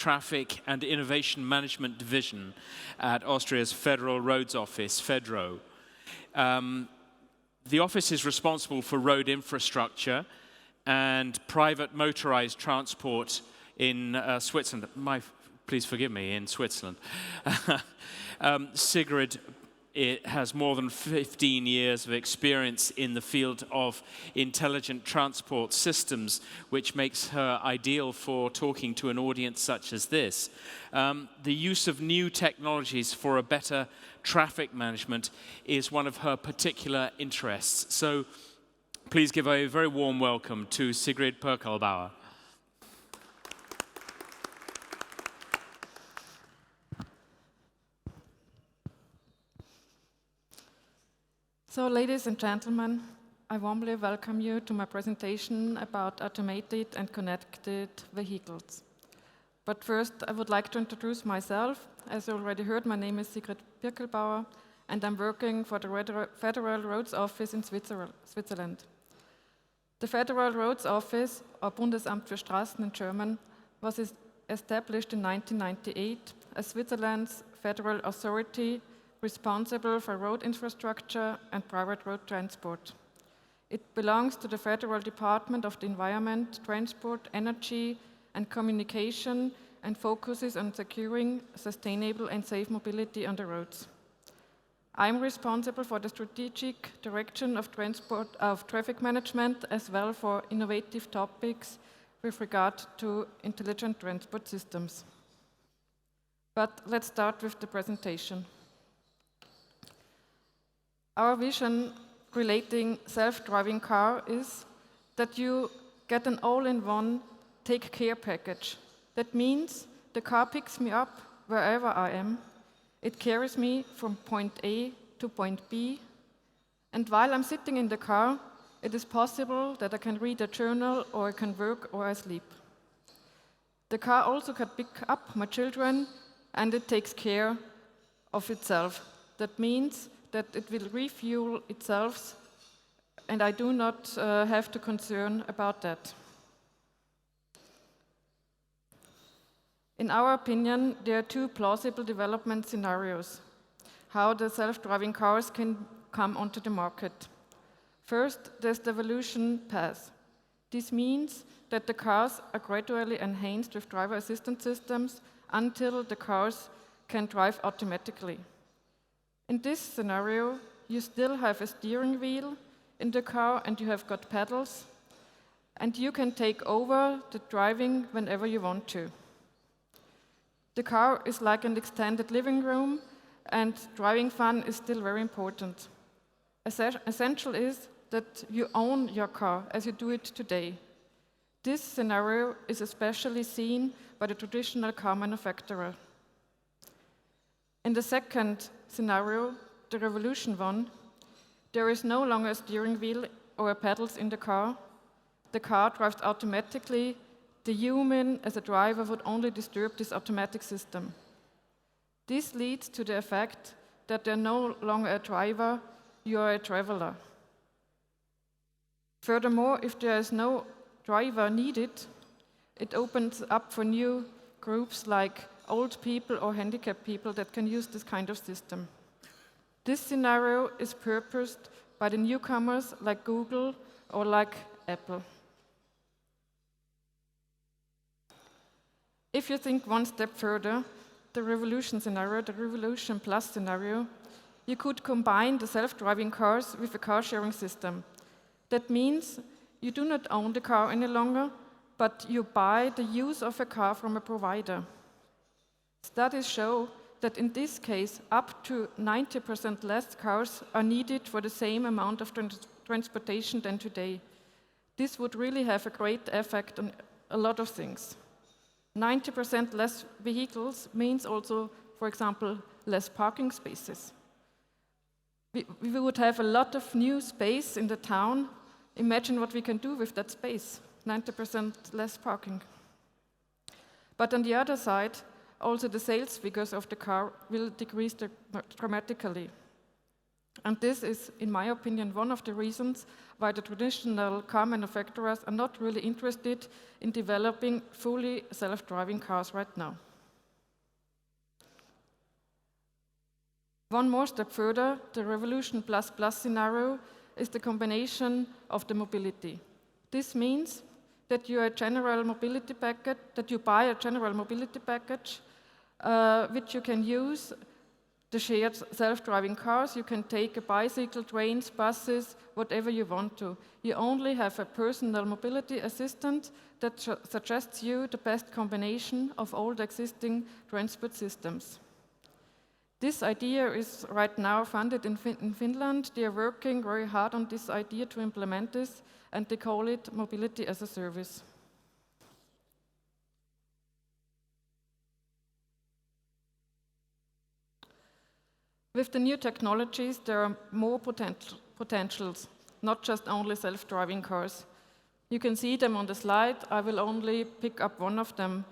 Traffic and Innovation Management Division at Austria's Federal Roads Office, FEDRO. The office is responsible for road infrastructure and private motorized transport in Switzerland. Please forgive me, in Switzerland. Sigrid has more than 15 years of experience in the field of intelligent transport systems, which makes her ideal for talking to an audience such as this. The use of new technologies for a better traffic management is one of her particular interests. So please give a very warm welcome to Sigrid Pirkelbauer. So, ladies and gentlemen, I warmly welcome you to my presentation about automated and connected vehicles. But first, I would like to introduce myself. As you already heard, my name is Sigrid Pirkelbauer, and I'm working for the Federal Roads Office in Switzerland. The Federal Roads Office, or Bundesamt für Straßen in German, was established in 1998 as Switzerland's federal authority responsible for road infrastructure and private road transport. It belongs to the Federal Department of the Environment, Transport, Energy and Communication and focuses on securing sustainable and safe mobility on the roads. I'm responsible for the strategic direction of traffic management as well for innovative topics with regard to intelligent transport systems. But let's start with the presentation. Our vision relating self-driving car is that you get an all-in-one take-care package. That means the car picks me up wherever I am. It carries me from point A to point B. And while I'm sitting in the car, it is possible that I can read a journal or I can work or I sleep. The car also can pick up my children and it takes care of itself. That means that it will refuel itself, and I do not have to concern about that. In our opinion, there are two plausible development scenarios, how the self-driving cars can come onto the market. First, there's the evolution path. This means that the cars are gradually enhanced with driver assistance systems until the cars can drive automatically. In this scenario, you still have a steering wheel in the car and you have got pedals, and you can take over the driving whenever you want to. The car is like an extended living room, and driving fun is still very important. Essential is that you own your car as you do it today. This scenario is especially seen by the traditional car manufacturer. In the second scenario, the revolution one, there is no longer a steering wheel or pedals in the car. The car drives automatically. The human as a driver would only disturb this automatic system. This leads to the effect that you're no longer a driver, you are a traveler. Furthermore, if there is no driver needed, it opens up for new groups like old people or handicapped people that can use this kind of system. This scenario is purposed by the newcomers like Google or like Apple. If you think one step further, the revolution scenario, the revolution plus scenario, you could combine the self-driving cars with a car-sharing system. That means you do not own the car any longer, but you buy the use of a car from a provider. Studies show that in this case, up to 90% less cars are needed for the same amount of transportation than today. This would really have a great effect on a lot of things. 90% less vehicles means also, for example, less parking spaces. We would have a lot of new space in the town. Imagine what we can do with that space, 90% less parking. But on the other side, also the sales figures of the car will decrease dramatically. And this is, in my opinion, one of the reasons why the traditional car manufacturers are not really interested in developing fully self-driving cars right now. One more step further, the Revolution Plus Plus scenario is the combination of the mobility. This means that you buy a general mobility package, which you can use the shared self-driving cars. You can take a bicycle, trains, buses, whatever you want to. You only have a personal mobility assistant that suggests you the best combination of all the existing transport systems. This idea is right now funded in Finland. They are working very hard on this idea to implement this, and they call it mobility as a service. With the new technologies, there are more potentials, not just only self-driving cars. You can see them on the slide. I will only pick up one of them.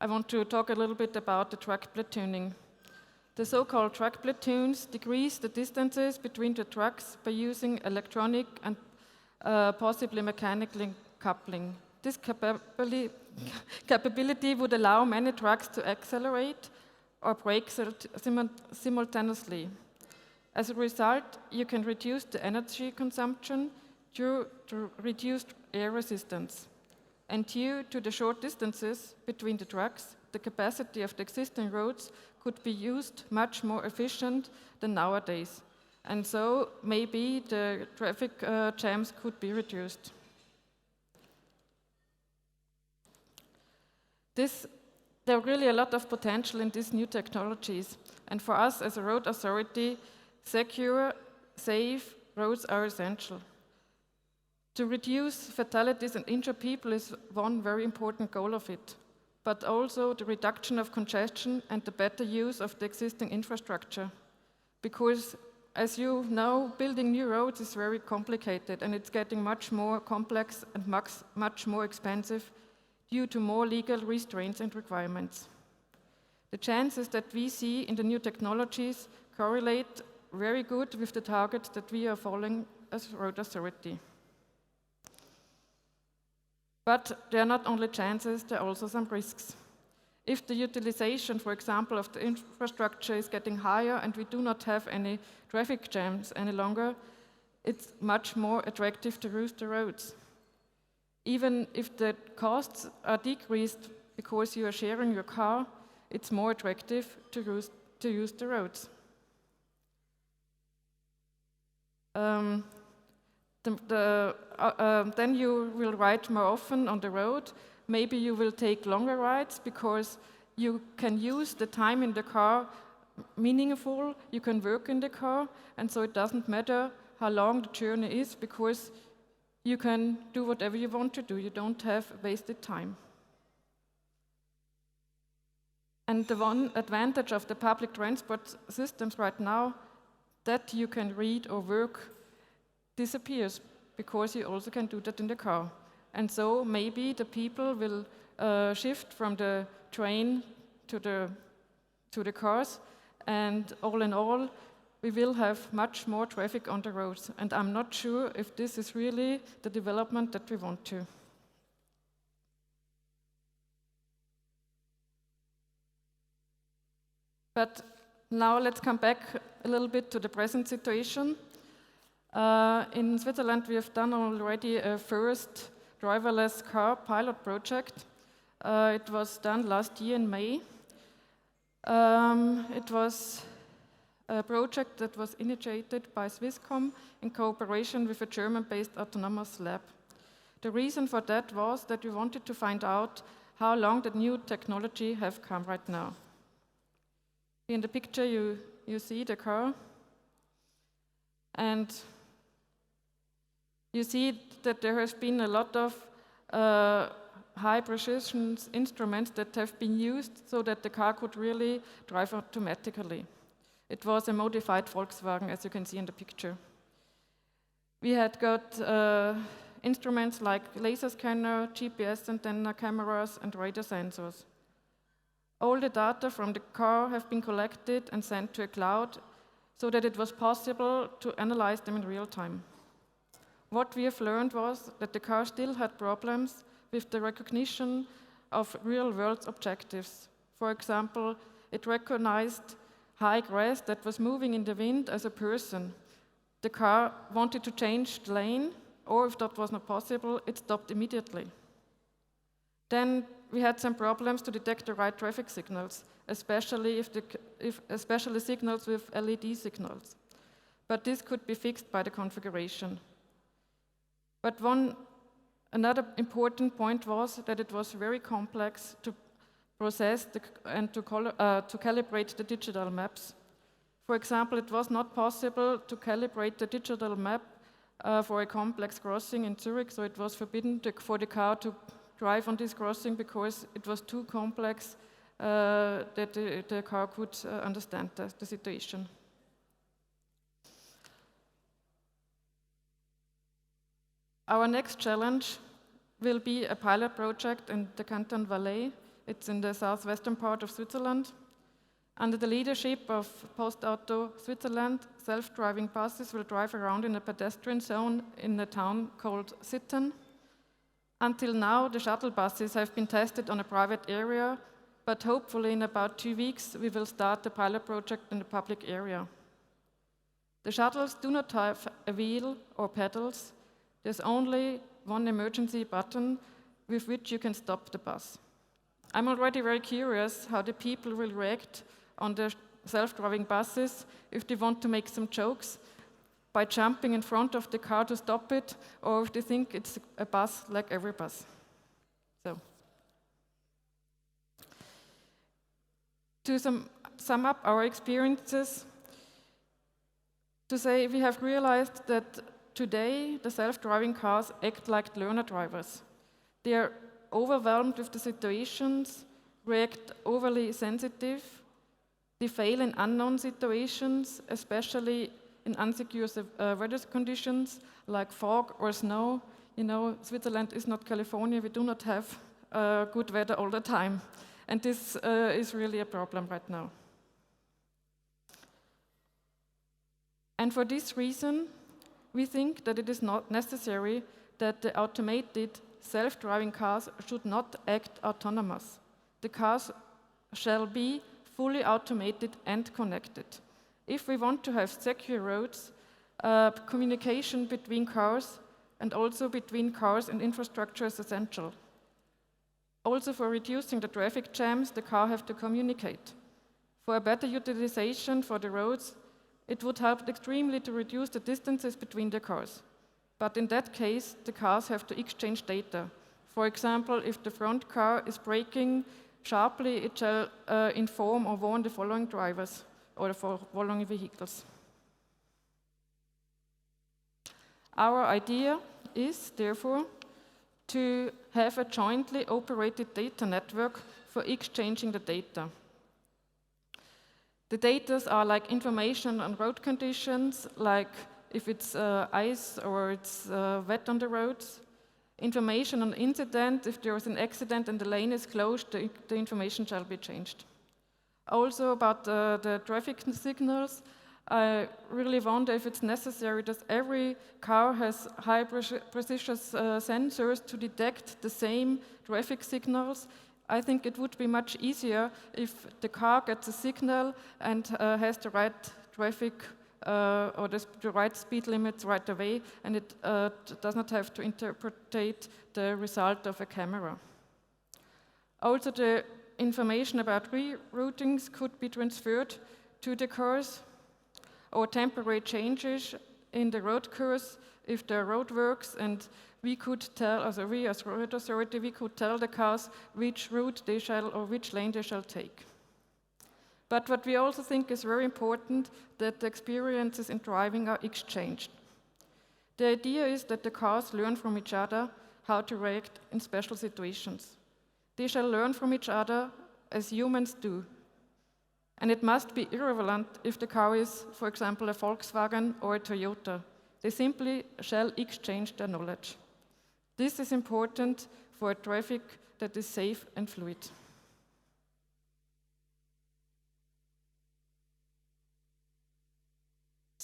I want to talk a little bit about the track platooning. The so-called track platoons decrease the distances between the tracks by using electronic and possibly mechanical coupling. This capability would allow many tracks to accelerate or brake simultaneously. As a result, you can reduce the energy consumption due to reduced air resistance. And due to the short distances between the tracks, the capacity of the existing roads could be used much more efficient than nowadays. And so maybe the traffic jams could be reduced. There are really a lot of potential in these new technologies. And for us as a road authority, secure, safe roads are essential. To reduce fatalities and injure people is one very important goal of it, but also the reduction of congestion and the better use of the existing infrastructure. Because, as you know, building new roads is very complicated, and it's getting much more complex and much more expensive due to more legal restraints and requirements. The chances that we see in the new technologies correlate very good with the targets that we are following as road authority. But there are not only chances, there are also some risks. If the utilization, for example, of the infrastructure is getting higher and we do not have any traffic jams any longer, it's much more attractive to use the roads. Even if the costs are decreased because you are sharing your car, it's more attractive to use the roads. Then you will ride more often on the road. Maybe you will take longer rides because you can use the time in the car meaningful, you can work in the car, and so it doesn't matter how long the journey is because you can do whatever you want to do. You don't have wasted time. And the one advantage of the public transport systems right now, that you can read or work, disappears because you also can do that in the car. And so maybe the people will shift from the train to the cars, and all in all, we will have much more traffic on the roads. And I'm not sure if this is really the development that we want to. But now let's come back a little bit to the present situation. In Switzerland, we have done already a first driverless car pilot project. It was done last year in May. It was a project that was initiated by Swisscom in cooperation with a German-based autonomous lab. The reason for that was that we wanted to find out how long the new technology have come right now. In the picture, you see the car, and you see that there has been a lot of high-precision instruments that have been used so that the car could really drive automatically. It was a modified Volkswagen, as you can see in the picture. We had got instruments like laser scanner, GPS antenna, cameras, and radar sensors. All the data from the car have been collected and sent to a cloud so that it was possible to analyze them in real time. What we have learned was that the car still had problems with the recognition of real-world objectives. For example, it recognized high grass that was moving in the wind as a person. The car wanted to change the lane, or if that was not possible, it stopped immediately. Then we had some problems to detect the right traffic signals, especially especially signals with LED signals. But this could be fixed by the configuration. But another important point was that it was very complex to process and to calibrate the digital maps. For example, it was not possible to calibrate the digital map for a complex crossing in Zurich, so it was forbidden for the car to drive on this crossing because it was too complex that the car could understand the situation. Our next challenge will be a pilot project in the Canton Valais. It's in the southwestern part of Switzerland. Under the leadership of PostAuto Switzerland, self-driving buses will drive around in a pedestrian zone in a town called Sitten. Until now, the shuttle buses have been tested on a private area, but hopefully in about 2 weeks we will start the pilot project in the public area. The shuttles do not have a wheel or pedals. There's only one emergency button with which you can stop the bus. I'm already very curious how the people will react on the self-driving buses if they want to make some jokes by jumping in front of the car to stop it, or if they think it's a bus like every bus. So, to sum up our experiences, to say we have realized that today the self-driving cars act like learner drivers. They are overwhelmed with the situations, react overly sensitive, they fail in unknown situations, especially in unsecure weather conditions like fog or snow. You know, Switzerland is not California, we do not have good weather all the time. And this is really a problem right now. And for this reason, we think that it is not necessary that the automated self-driving cars should not act autonomous. The cars shall be fully automated and connected. If we want to have secure roads, communication between cars and also between cars and infrastructure is essential. Also for reducing the traffic jams, the car have to communicate. For a better utilization for the roads, it would help extremely to reduce the distances between the cars. But in that case, the cars have to exchange data. For example, if the front car is braking sharply, it shall inform or warn the following drivers or the following vehicles. Our idea is, therefore, to have a jointly operated data network for exchanging the data. The data are like information on road conditions, like if it's ice or it's wet on the roads. Information on incident, if there is an accident and the lane is closed, the information shall be changed. Also about the traffic signals, I really wonder if it's necessary that every car has high precision sensors to detect the same traffic signals. I think it would be much easier if the car gets a signal and has the right traffic or the right speed limits right away, and it does not have to interpret the result of a camera. Also, the information about reroutings could be transferred to the cars, or temporary changes in the road course if the road works, and we could tell, we as road authority, we could tell the cars which route they shall or which lane they shall take. But what we also think is very important, that the experiences in driving are exchanged. The idea is that the cars learn from each other how to react in special situations. They shall learn from each other as humans do. And it must be irrelevant if the car is, for example, a Volkswagen or a Toyota. They simply shall exchange their knowledge. This is important for a traffic that is safe and fluid.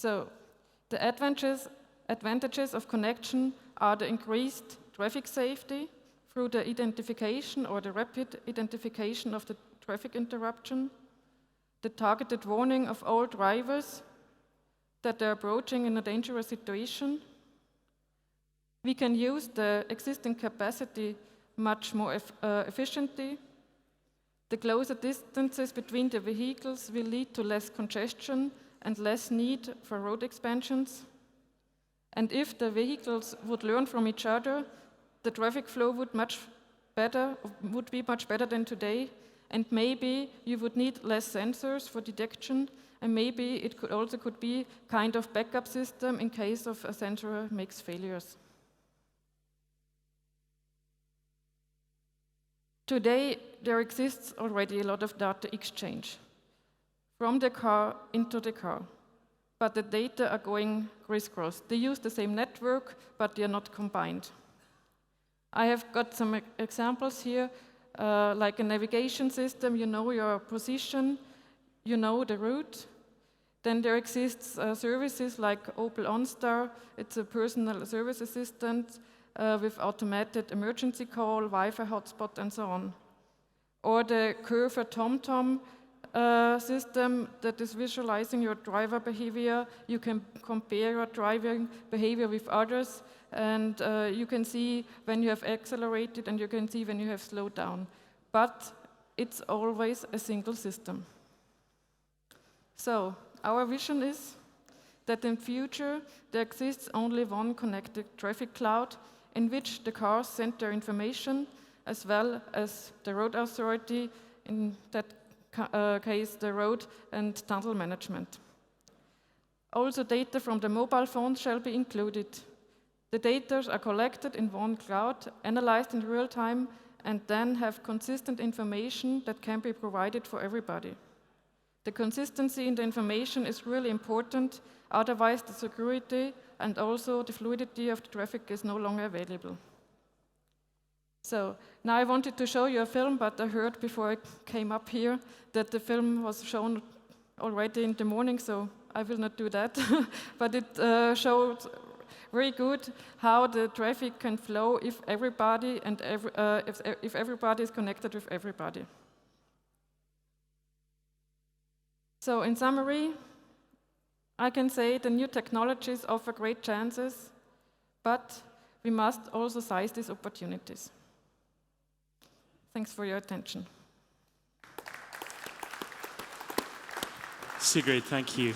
So the advantages of connection are the increased traffic safety through the identification or the rapid identification of the traffic interruption, the targeted warning of all drivers that they're approaching in a dangerous situation. We can use the existing capacity much more efficiently. The closer distances between the vehicles will lead to less congestion and less need for road expansions. And if the vehicles would learn from each other, the traffic flow would be much better than today, and maybe you would need less sensors for detection, and maybe it could be kind of backup system in case of a sensor makes failures. Today, there exists already a lot of data exchange from the car into the car, but the data are going crisscross. They use the same network, but they are not combined. I have got some examples here, like a navigation system. You know your position, you know the route. Then there exists services like Opel OnStar. It's a personal service assistant with automated emergency call, Wi-Fi hotspot, and so on. Or the Curver TomTom system that is visualizing your driver behavior. You can compare your driving behavior with others, and you can see when you have accelerated and you can see when you have slowed down. But it's always a single system. So our vision is that in future there exists only one connected traffic cloud in which the cars send their information as well as the road authority, in that case the road and tunnel management. Also data from the mobile phone shall be included. The data are collected in one cloud, analyzed in real time, and then have consistent information that can be provided for everybody. The consistency in the information is really important, otherwise the security and also the fluidity of the traffic is no longer available. So now I wanted to show you a film, but I heard before I came up here that the film was shown already in the morning, so I will not do that. But it showed very good how the traffic can flow if everybody if everybody is connected with everybody. So in summary, I can say the new technologies offer great chances, but we must also seize these opportunities. Thanks for your attention. Sigrid, thank you.